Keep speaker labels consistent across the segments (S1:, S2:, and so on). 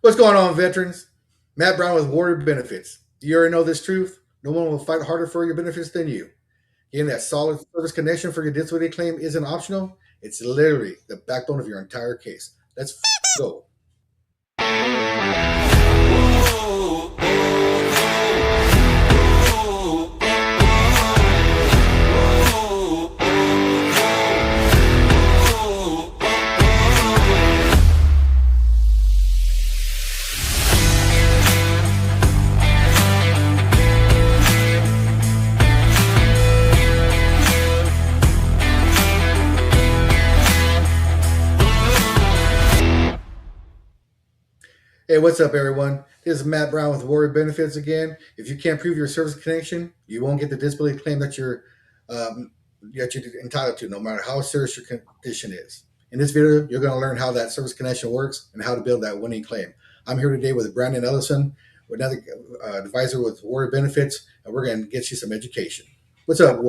S1: What's going on, veterans? Matt Brown with Warrior Benefits. Do you already know this truth? No one will fight harder for your benefits than you. Getting that solid service connection for your disability claim isn't optional. It's literally the backbone of your entire case. Let's go. Hey, what's up, everyone? This is Matt Brown with Warrior Benefits again. If you can't prove your service connection, you won't get the disability claim um, that you're entitled to, no matter how serious your condition is. In this video, you're going to learn how that service connection works and how to build that winning claim. I'm here today with Brandon Ellison, another advisor with Warrior Benefits, and we're going to get you some education. What's up,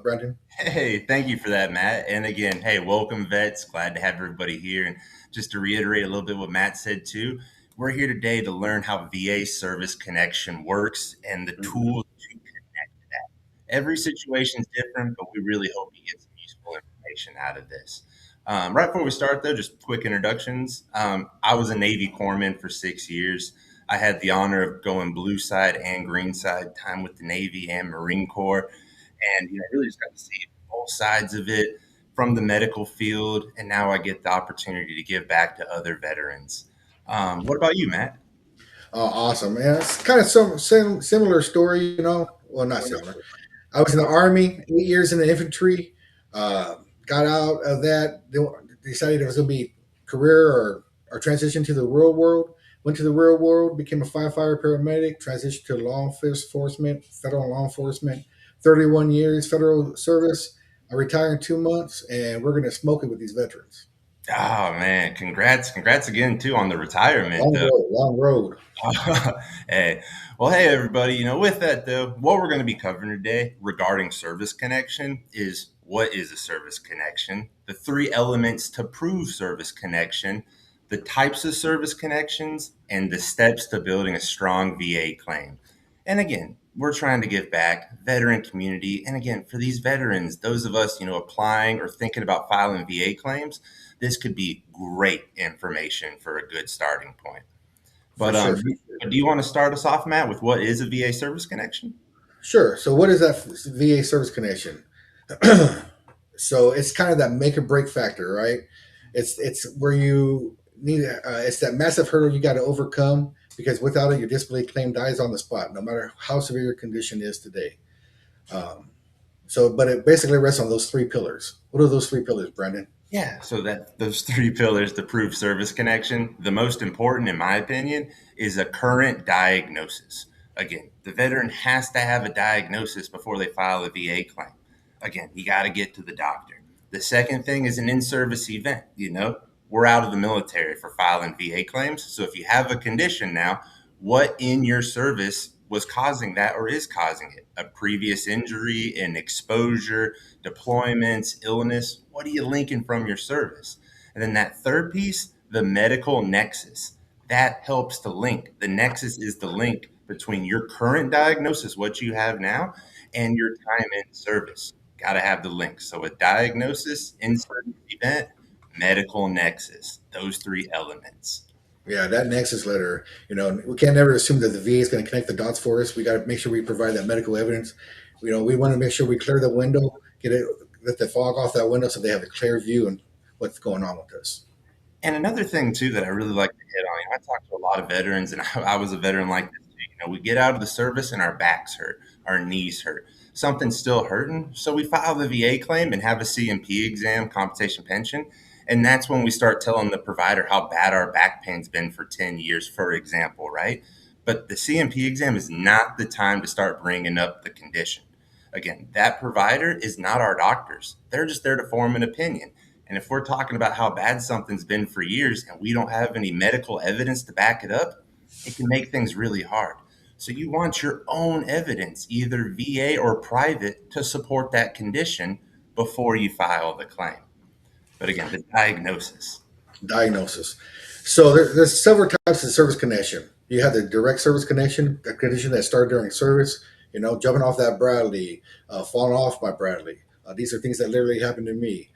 S1: Brandon?
S2: Hey, thank you for that, Matt. And again, hey, welcome, vets. Glad to have everybody here. And just to reiterate a little bit what Matt said too, we're here today to learn how VA service connection works and the
S1: Mhm.
S2: tools to connect that. Every situation is different, but we really hope you get some useful information out of this. Right before we start, though, just quick introductions. I was a Navy corpsman for 6 years. I had the honor of going blue side and green side, time with the Navy and Marine Corps, and really just got to see both sides of it from the medical field, and now I get the opportunity to give back to other veterans. What about you, Matt?
S1: Oh, awesome, man. It's kind of some similar story. Well, not similar. I was in the army, 8 years in the infantry. Got out of that, decided it was going to be career or transition to the real world. Went to the real world, became a firefighter paramedic, transitioned to law enforcement, federal law enforcement. 31 years federal service. I retire in 2 months, and we're going to smoke it with these veterans.
S2: Oh man, congrats again too on the retirement
S1: Long
S2: though.
S1: road, long road.
S2: Hey, well, hey everybody. With that though, what we're going to be covering today regarding service connection is what is a service connection, the three elements to prove service connection, the types of service connections, and the steps to building a strong VA claim. And again, we're trying to give back veteran community. And again, for these veterans, those of us, applying or thinking about filing VA claims, this could be great information for a good starting point.
S1: For
S2: But
S1: sure.
S2: do you want to start us off, Matt, with what is a VA service connection?
S1: Sure. So, what is that VA service connection? So it's kind of that make or break factor, right? It's where you need it's that massive hurdle you got to overcome because without it, your disability claim dies on the spot, no matter how severe your condition is today. Um, but it basically rests on those three pillars. What are those three pillars, Brendan?
S2: Yeah, so that those three pillars to prove service connection, the most important, in my opinion, is a current diagnosis. Again, the veteran has to have a diagnosis before they file a VA claim. Again, you got to get to the doctor. The second thing is an in-service event. We're out of the military for filing VA claims. So if you have a condition now, what in your service was causing that or is causing it? A previous injury, an exposure, deployments, illness, what are you linking from your service? And then that third piece, the medical nexus, that helps to link. The nexus is the link between your current diagnosis, what you have now, and your time in service. Got to have the link. So a diagnosis, in-service event, medical nexus, those three elements.
S1: Yeah, that nexus letter. We can't never assume that the VA is going to connect the dots for us. We got to make sure we provide that medical evidence. We want to make sure we clear the window, get it, let the fog off that window, so they have a clear view and what's going on with us.
S2: And another thing too that I really like to hit on, I talk to a lot of veterans, and I was a veteran like this too. We get out of the service and our backs hurt, our knees hurt, something's still hurting, so we file the VA claim and have a CMP exam, compensation pension, and that's when we start telling the provider how bad our back pain's been for 10 years, for example, right? But the CMP exam is not the time to start bringing up the condition. Again, that provider is not our doctors; they're just there to form an opinion. And if we're talking about how bad something's been for years and we don't have any medical evidence to back it up, it can make things really hard. So you want your own evidence, either VA or private, to support that condition before you file the claim. But again, the diagnosis.
S1: Diagnosis. So there's several types of service connection. You have the direct service connection, a condition that started during service. You know, jumping off that Bradley, falling off my Bradley. These are things that literally happened to me.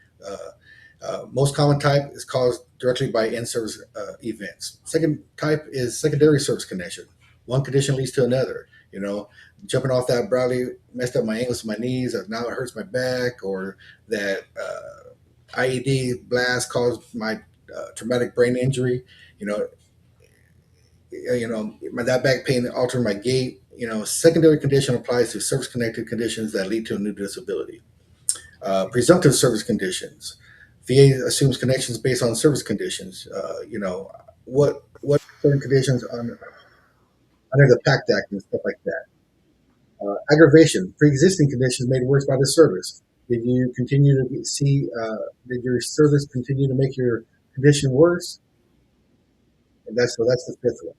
S1: Most common type is caused directly by in-service events. Second type is secondary service connection. One condition leads to another. You know, jumping off that Bradley messed up my ankles, my knees, or now it hurts my back, or that IED blast caused my traumatic brain injury. You know, my that back pain altered my gait. You know, secondary condition applies to service-connected conditions that lead to a new disability. Presumptive service conditions. VA assumes connections based on service conditions. What certain conditions under the PACT Act and stuff like that. Aggravation. Pre-existing conditions made worse by the service. Did you continue to see? Did your service continue to make your condition worse? And that's the fifth one.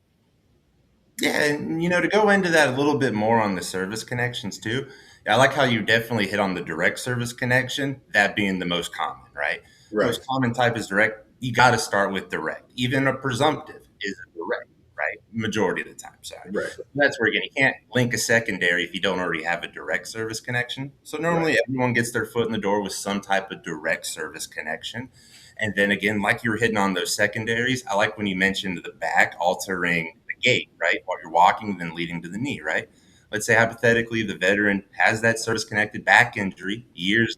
S2: Yeah, and to go into that a little bit more on the service connections too. I like how you definitely hit on the direct service connection, that being the most common, right?
S1: Right,
S2: Most common type is direct. You got to start with direct. Even a presumptive is a direct, right? Majority of the time, sorry.
S1: right,
S2: That's where again you can't link a secondary if you don't already have a direct service connection. So
S1: right,
S2: normally everyone gets their foot in the door with some type of direct service connection. And then again, like you were hitting on those secondaries, I like when you mentioned the back altering the gait, right? While you're walking, then leading to the knee, right? Let's say hypothetically the veteran has that service connected back injury years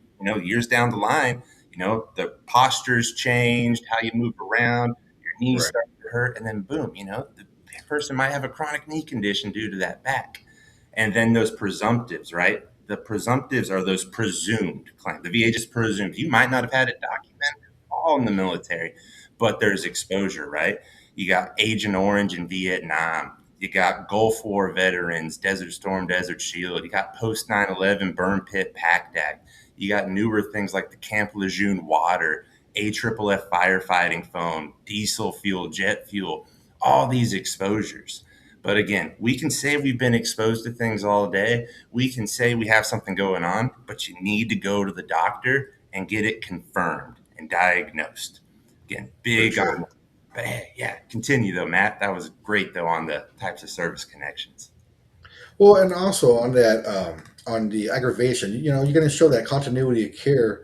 S2: down the line, the posture's changed, how you move around, your knees
S1: right,
S2: start to hurt, and then boom, the person might have a chronic knee condition due to that back. And then those presumptives, right? The presumptives are those presumed claims. The VA just presumes you might not have had it documented all in the military, but there's exposure, right? You got Agent Orange in Vietnam. You got Gulf War veterans, Desert Storm, Desert Shield. You got post 9/11 Burn Pit Pact Act. You got newer things like the Camp Lejeune water, AFFF firefighting foam, diesel fuel, jet fuel, all these exposures. But again, we can say we've been exposed to things all day. We can say we have something going on, but you need to go to the doctor and get it confirmed and diagnosed. Again,
S1: for
S2: big on.
S1: sure.
S2: But hey, yeah, continue though, Matt. That was great though on the types of service connections.
S1: Well, and also on that, on the aggravation, you know, you're going to show that continuity of care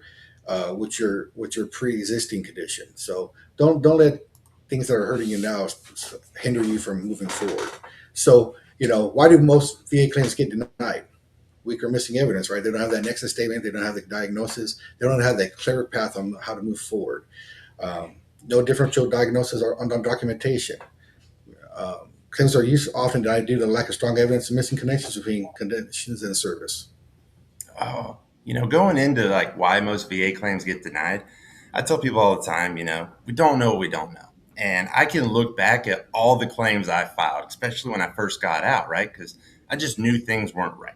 S1: with your pre-existing condition. So don't let things that are hurting you now hinder you from moving forward. So why do most VA claims get denied? Weak or missing evidence, right? They don't have that nexus statement. They don't have the diagnosis. They don't have that clear path on how to move forward. No differential diagnosis or on documentation. Claims are used often denied due to lack of strong evidence and missing connections between conditions and service.
S2: Oh, going into like why most VA claims get denied, I tell people all the time, we don't know what we don't know. And I can look back at all the claims I filed, especially when I first got out, right? Because I just knew things weren't right,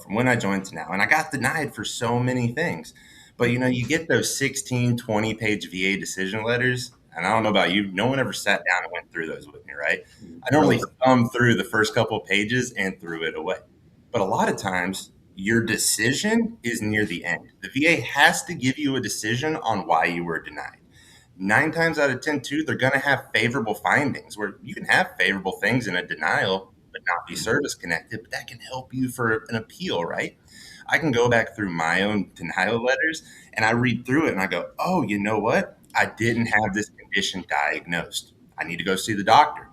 S2: from when I joined to now. And I got denied for so many things. But, you get those 16, 20-page VA decision letters. And I don't know about you, no one ever sat down and went through those with me, right? I normally
S1: No,
S2: thumbed through the first couple of pages and threw it away. But a lot of times, your decision is near the end. The VA has to give you a decision on why you were denied. 9 times out of 10, too, they're going to have favorable findings where you can have favorable things in a denial, but not be service connected, but that can help you for an appeal, right? I can go back through my own denial letters and I read through it and I go, oh, you know what? I didn't have this condition diagnosed. I need to go see the doctor.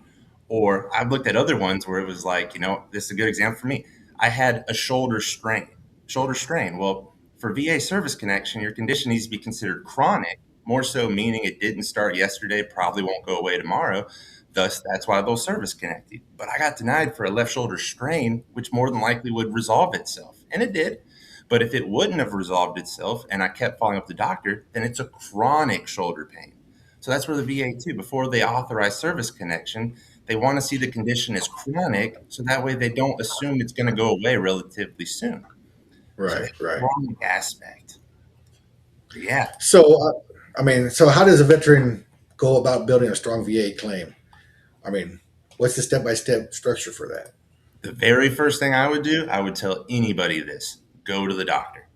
S2: Or I've looked at other ones where it was like, this is a good example for me. I had a shoulder strain. Shoulder strain. Well, for VA service connection, your condition needs to be considered chronic, more so meaning it didn't start yesterday, probably won't go away tomorrow. Thus, that's why they'll service connect you. But I got denied for a left shoulder strain, which more than likely would resolve itself. And it did. But if it wouldn't have resolved itself and I kept following up the doctor, then it's a chronic shoulder pain. So that's where the VA too, before they authorize service connection, they want to see the condition as chronic, so that way they don't assume it's going to go away relatively soon. So
S1: right,
S2: that
S1: right.
S2: chronic aspect. But yeah,
S1: So how does a veteran go about building a strong VA claim? I mean, what's the step-by-step structure for that?
S2: the very first thing I would do, I would tell anybody this: go to the doctor.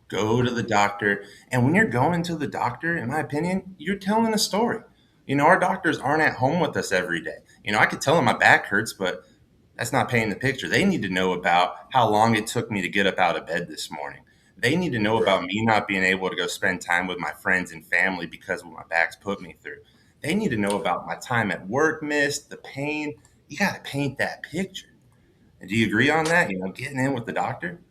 S2: Go to the doctor. And when you're going to the doctor, in my opinion, you're telling a story. Our doctors aren't at home with us every day. I could tell them my back hurts, but that's not painting the picture. They need to know about how long it took me to get up out of bed this morning. They need to know about me not being able to go spend time with my friends and family because of what my back's put me through. They need to know about my time at work missed, the pain. You got to paint that picture. And do you agree on that? Getting in with the doctor?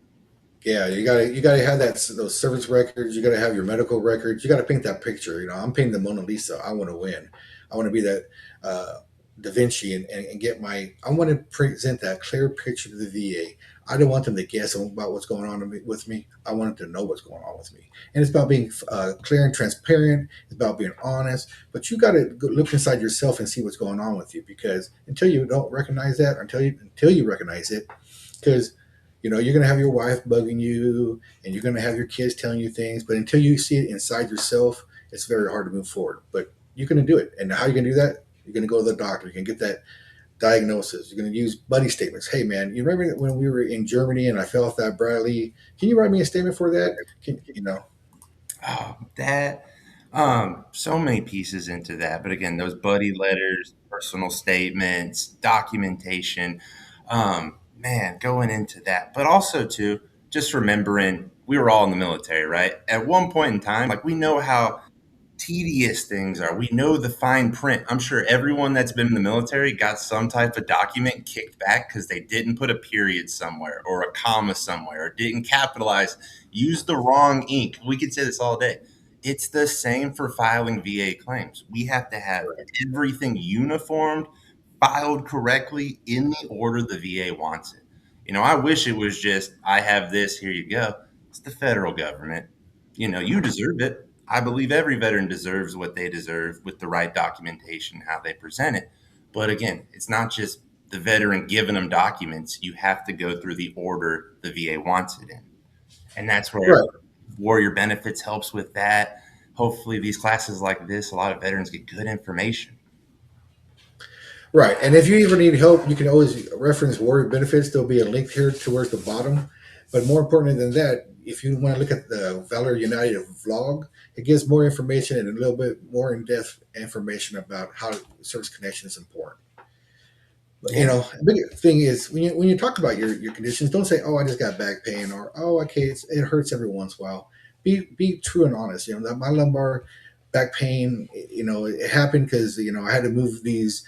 S1: Yeah, you gotta have those service records. You gotta have your medical records. You gotta paint that picture. I'm painting the Mona Lisa. I want to win. I want to be that Da Vinci and get my. I want to present that clear picture to the VA. I don't want them to guess about what's going on with me. I want them to know what's going on with me. And it's about being clear and transparent. It's about being honest. But you got to look inside yourself and see what's going on with you, because until you don't recognize that, until you recognize it, because you're going to have your wife bugging you and you're going to have your kids telling you things, but until you see it inside yourself, it's very hard to move forward. But you're going to do it. And how are you going to do that? You're going to go to the doctor. You can get that diagnosis. You're going to use buddy statements. Hey, man, you remember when we were in Germany and I fell off that Bradley? Can you write me a statement for that?
S2: Oh, that so many pieces into that. But again, those buddy letters, personal statements, documentation, man, going into that. But also too, just remembering we were all in the military, right? At one point in time, like we know how tedious things are. We know the fine print. I'm sure everyone that's been in the military got some type of document kicked back because they didn't put a period somewhere or a comma somewhere or didn't capitalize, use the wrong ink. We could say this all day. It's the same for filing VA claims. We have to have everything uniformed, filed correctly in the order the VA wants it. I wish it was just, I have this, here you go. It's the federal government. You deserve it. I believe every veteran deserves what they deserve with the right documentation, how they present it. But again, it's not just the veteran giving them documents. You have to go through the order the VA wants it in. And that's where
S1: Right.
S2: Warrior Benefits helps with that. Hopefully, these classes like this, a lot of veterans get good information.
S1: Right. And if you ever need help, you can always reference Warrior Benefits. There'll be a link here towards the bottom. But more importantly than that, if you want to look at the Valor United vlog, it gives more information and a little bit more in depth information about how service connection is important. But
S2: Yeah.
S1: the big thing is when you talk about your conditions, don't say, "Oh, I just got back pain," or "Oh, okay, it hurts every once in a while." Be true and honest. That my lumbar back pain, it happened because I had to move these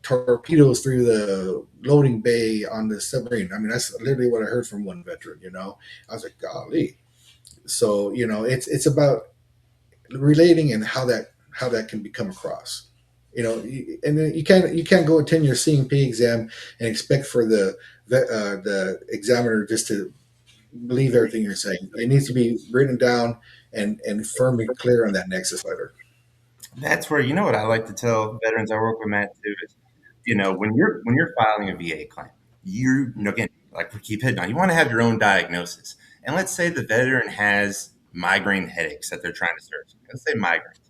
S1: torpedoes through the loading bay on the submarine. I mean, that's literally what I heard from one veteran. I was like, golly. So it's about relating and how that can become across. And then you can't go attend your C&P exam and expect for the examiner just to believe everything you're saying. It needs to be written down and firmly clear on that Nexus letter.
S2: That's where what I like to tell veterans I work with, Matt, too, is when you're filing a VA claim, again, like we keep hitting on, you want to have your own diagnosis. And let's say the veteran has migraine headaches that they're trying to search. Let's say migraines.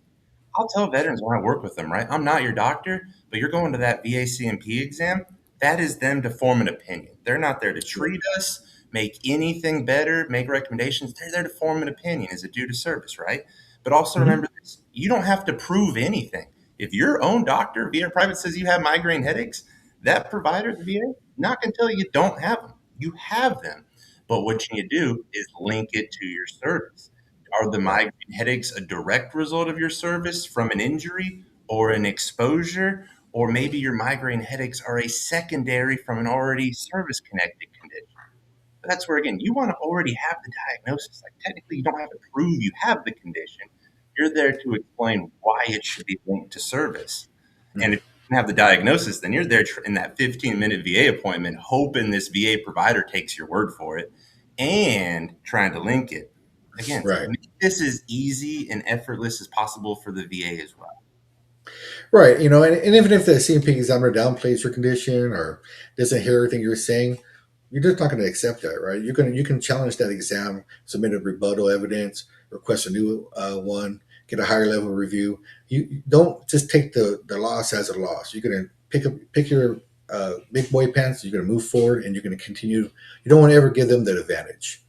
S2: I'll tell veterans when I work with them, right? I'm not your doctor, but you're going to that VA CMP exam. That is them to form an opinion. They're not there to treat us, make anything better, make recommendations. They're there to form an opinion as a due to service, right? But also
S1: Mm-hmm.
S2: remember this, you don't have to prove anything. If your own doctor, VA private, says you have migraine headaches, that provider, the VA, not going to tell you you don't have them. You have them. But what you need to do is link it to your service. Are the
S1: Right.
S2: migraine headaches a direct result of your service from an injury or an exposure? Or maybe your migraine headaches are a secondary from an already service connected condition. That's where, again, you want to already have the diagnosis. Like, technically, you don't have to prove you have the condition. You're there to explain why it should be linked to service. And if you have the diagnosis, then you're there in that 15-minute VA appointment, hoping this VA provider takes your word for it and trying to link it. Again,
S1: Right.
S2: make this as easy and effortless as possible for the VA as well.
S1: Right. And even if the CMP examiner downplays your condition or doesn't hear everything you're saying, you're just not going to accept that, right? You can challenge that exam, submit a rebuttal evidence, request a new one, get a higher level review. You don't just take the loss as a loss. You're going to pick your big boy pants. You're going to move forward, and you're going to continue. You don't want to ever give them that advantage.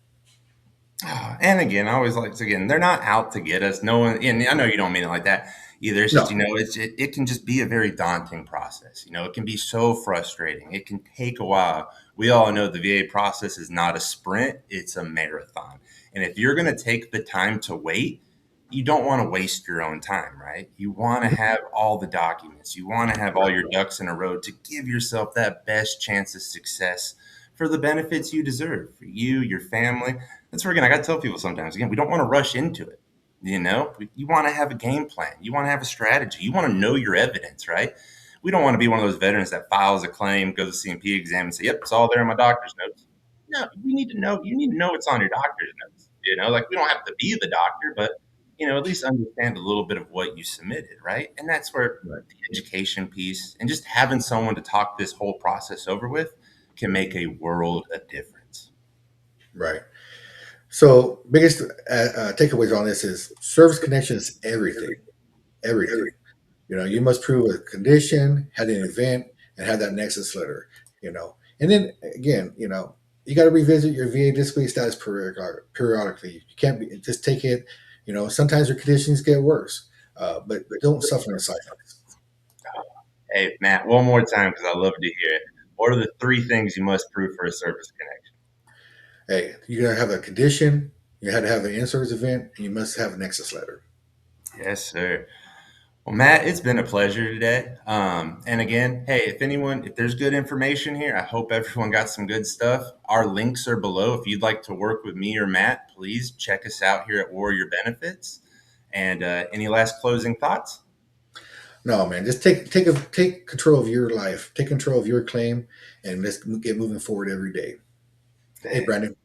S2: And again, I always like to, again, they're not out to get us. No one, and I know you don't mean it like that. Either it's just,
S1: No,
S2: it can just be a very daunting process. It can be so frustrating. It can take a while. We all know the VA process is not a sprint, it's a marathon. And if you're going to take the time to wait, you don't want to waste your own time, right? You want to have all the documents. You want to have all your ducks in a row to give yourself that best chance of success for the benefits you deserve for you, your family. That's where, again, I got to tell people sometimes, again, we don't want to rush into it. You want to have a game plan. You want to have a strategy. You want to know your evidence, right? We don't want to be one of those veterans that files a claim, goes to C&P exam, and say, "Yep, it's all there in my doctor's notes." No, you need to know. You need to know it's on your doctor's notes. Like we don't have to be the doctor, but at least understand a little bit of what you submitted, right? And that's where
S1: right,
S2: the education piece and just having someone to talk this whole process over with can make a world of difference.
S1: right. So biggest takeaways on this is service connection is everything, everything. You must prove a condition, had an event, and had that nexus letter. And then again, you got to revisit your VA disability status periodically. You can't just take it. Sometimes your conditions get worse, but don't suffer in silence.
S2: Hey, Matt, one more time because I love to hear it. What are the three things you must prove for a service connection?
S1: Hey, you got to have a condition. You had to have an in-service event, and you must have a nexus letter.
S2: Yes, sir. Well, Matt, it's been a pleasure today. And again, hey, if there's good information here, I hope everyone got some good stuff. Our links are below. If you'd like to work with me or Matt, please check us out here at Warrior Benefits. And any last closing thoughts?
S1: No, man, just take control of your life, take control of your claim, and let's get moving forward every day. Hey,
S2: Hey,
S1: Brandon.